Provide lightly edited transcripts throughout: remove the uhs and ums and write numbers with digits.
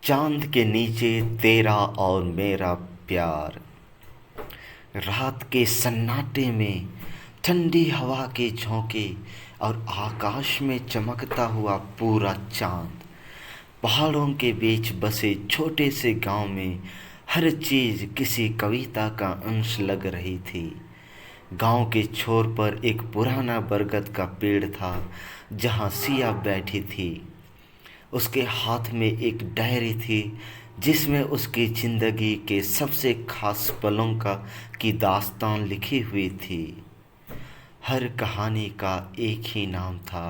चांद के नीचे तेरा और मेरा प्यार। रात के सन्नाटे में ठंडी हवा के झोंके और आकाश में चमकता हुआ पूरा चांद। पहाड़ों के बीच बसे छोटे से गांव में हर चीज किसी कविता का अंश लग रही थी। गांव के छोर पर एक पुराना बरगद का पेड़ था जहां सिया बैठी थी। उसके हाथ में एक डायरी थी जिसमें उसकी जिंदगी के सबसे खास पलों का की दास्तान लिखी हुई थी। हर कहानी का एक ही नाम था,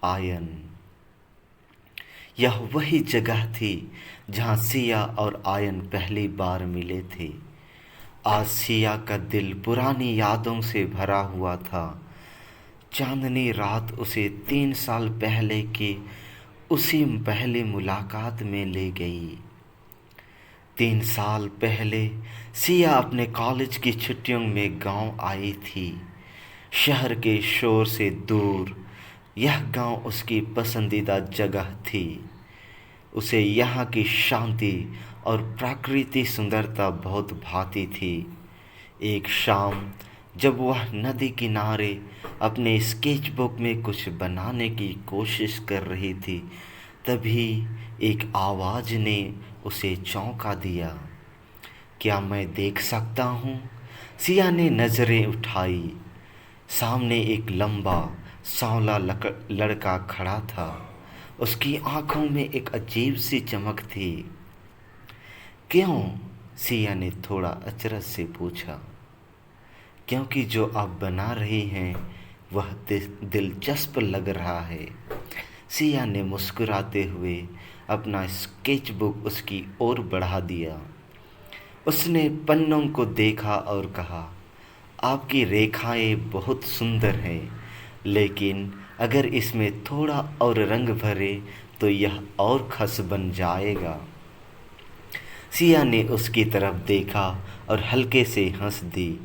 आयन। यह वही जगह थी जहां सिया और आयन पहली बार मिले थे। आज सिया का दिल पुरानी यादों से भरा हुआ था। चांदनी रात उसे 3 साल पहले की उसी पहली मुलाकात में ले गई। 3 साल पहले सिया अपने कॉलेज की छुट्टियों में गांव आई थी। शहर के शोर से दूर यह गांव उसकी पसंदीदा जगह थी। उसे यहाँ की शांति और प्राकृतिक सुंदरता बहुत भाती थी। एक शाम जब वह नदी किनारे अपने स्केचबुक में कुछ बनाने की कोशिश कर रही थी, तभी एक आवाज़ ने उसे चौंका दिया। क्या मैं देख सकता हूँ? सिया ने नज़रें उठाई। सामने एक लंबा सांवला लड़का खड़ा था। उसकी आंखों में एक अजीब सी चमक थी। क्यों? सिया ने थोड़ा अचरज से पूछा। क्योंकि जो आप बना रही हैं वह दिलचस्प लग रहा है। सिया ने मुस्कुराते हुए अपना स्केचबुक उसकी ओर बढ़ा दिया। उसने पन्नों को देखा और कहा, आपकी रेखाएं बहुत सुंदर हैं, लेकिन अगर इसमें थोड़ा और रंग भरे तो यह और खस बन जाएगा। सिया ने उसकी तरफ देखा और हल्के से हंस दी।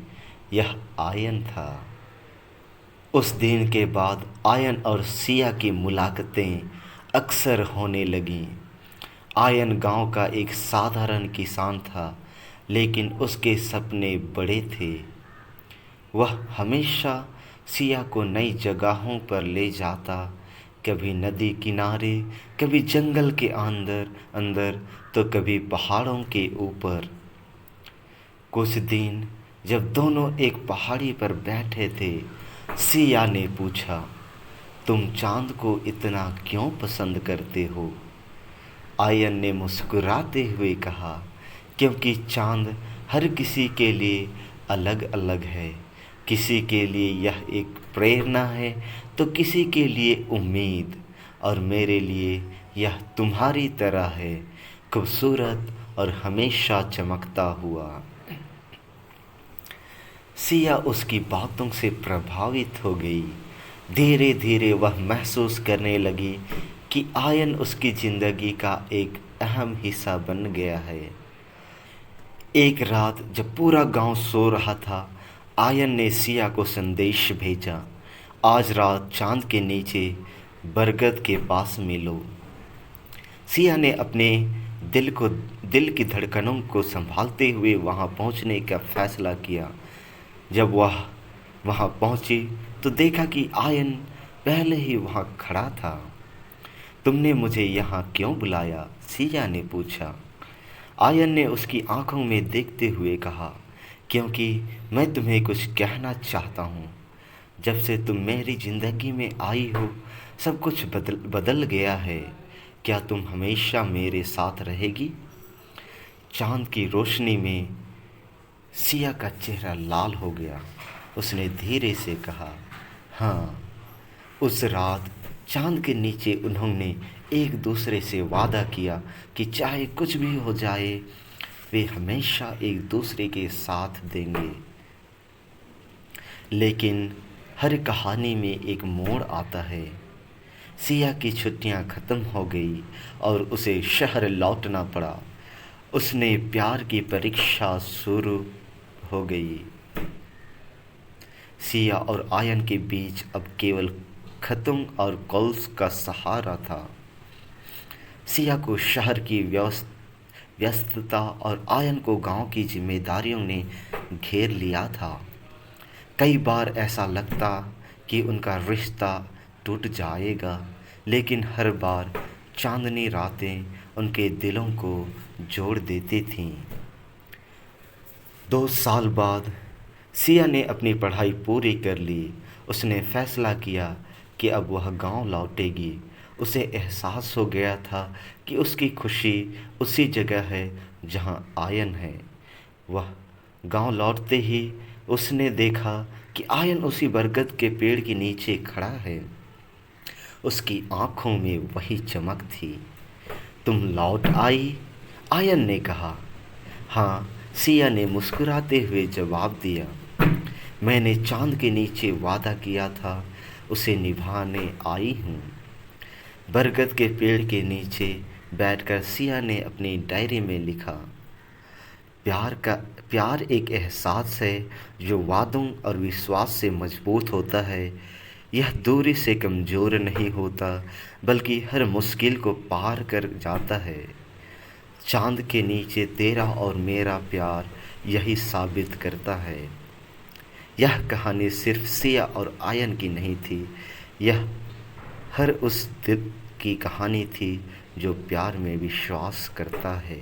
यह आयन था। उस दिन के बाद आयन और सिया की मुलाकातें अक्सर होने लगीं। आयन गांव का एक साधारण किसान था, लेकिन उसके सपने बड़े थे। वह हमेशा सिया को नई जगहों पर ले जाता, कभी नदी किनारे, कभी जंगल के अंदर अंदर तो कभी पहाड़ों के ऊपर। कुछ दिन जब दोनों एक पहाड़ी पर बैठे थे, सिया ने पूछा, तुम चांद को इतना क्यों पसंद करते हो? आयन ने मुस्कुराते हुए कहा, क्योंकि चांद हर किसी के लिए अलग अलग है। किसी के लिए यह एक प्रेरणा है तो किसी के लिए उम्मीद, और मेरे लिए यह तुम्हारी तरह है, खूबसूरत और हमेशा चमकता हुआ। सिया उसकी बातों से प्रभावित हो गई। धीरे धीरे वह महसूस करने लगी कि आयन उसकी जिंदगी का एक अहम हिस्सा बन गया है। एक रात जब पूरा गांव सो रहा था, आयन ने सिया को संदेश भेजा, आज रात चांद के नीचे बरगद के पास मिलो। सिया ने अपने दिल की धड़कनों को संभालते हुए वहां पहुंचने का फैसला किया। जब वह वहां पहुंची तो देखा कि आयन पहले ही वहां खड़ा था। तुमने मुझे यहाँ क्यों बुलाया? सिया ने पूछा। आयन ने उसकी आंखों में देखते हुए कहा, क्योंकि मैं तुम्हें कुछ कहना चाहता हूँ। जब से तुम मेरी ज़िंदगी में आई हो, सब कुछ बदल गया है। क्या तुम हमेशा मेरे साथ रहेगी? चांद की रोशनी में सिया का चेहरा लाल हो गया। उसने धीरे से कहा, हाँ। उस रात चांद के नीचे उन्होंने एक दूसरे से वादा किया कि चाहे कुछ भी हो जाए, वे हमेशा एक दूसरे के साथ देंगे। लेकिन हर कहानी में एक मोड़ आता है। सिया की छुट्टियां खत्म हो गई और उसे शहर लौटना पड़ा। उसने प्यार की परीक्षा शुरू हो गई। सिया और आयन के बीच अब केवल खत्म और कॉल्स का सहारा था। सिया को शहर की व्यस्तता और आयन को गांव की जिम्मेदारियों ने घेर लिया था। कई बार ऐसा लगता कि उनका रिश्ता टूट जाएगा, लेकिन हर बार चांदनी रातें उनके दिलों को जोड़ देती थीं। 2 साल बाद सिया ने अपनी पढ़ाई पूरी कर ली। उसने फैसला किया कि अब वह गांव लौटेगी। उसे एहसास हो गया था कि उसकी खुशी उसी जगह है जहां आयन है। वह गांव लौटते ही उसने देखा कि आयन उसी बरगद के पेड़ के नीचे खड़ा है। उसकी आंखों में वही चमक थी। तुम लौट आई? आयन ने कहा। हाँ, सिया ने मुस्कुराते हुए जवाब दिया। मैंने चांद के नीचे वादा किया था, उसे निभाने आई हूँ। बरगद के पेड़ के नीचे बैठकर सिया ने अपनी डायरी में लिखा, प्यार एक एहसास है जो वादों और विश्वास से मजबूत होता है। यह दूरी से कमज़ोर नहीं होता, बल्कि हर मुश्किल को पार कर जाता है। चांद के नीचे तेरा और मेरा प्यार यही साबित करता है। यह कहानी सिर्फ सिया और आयन की नहीं थी, यह हर उस दिल की कहानी थी जो प्यार में विश्वास करता है।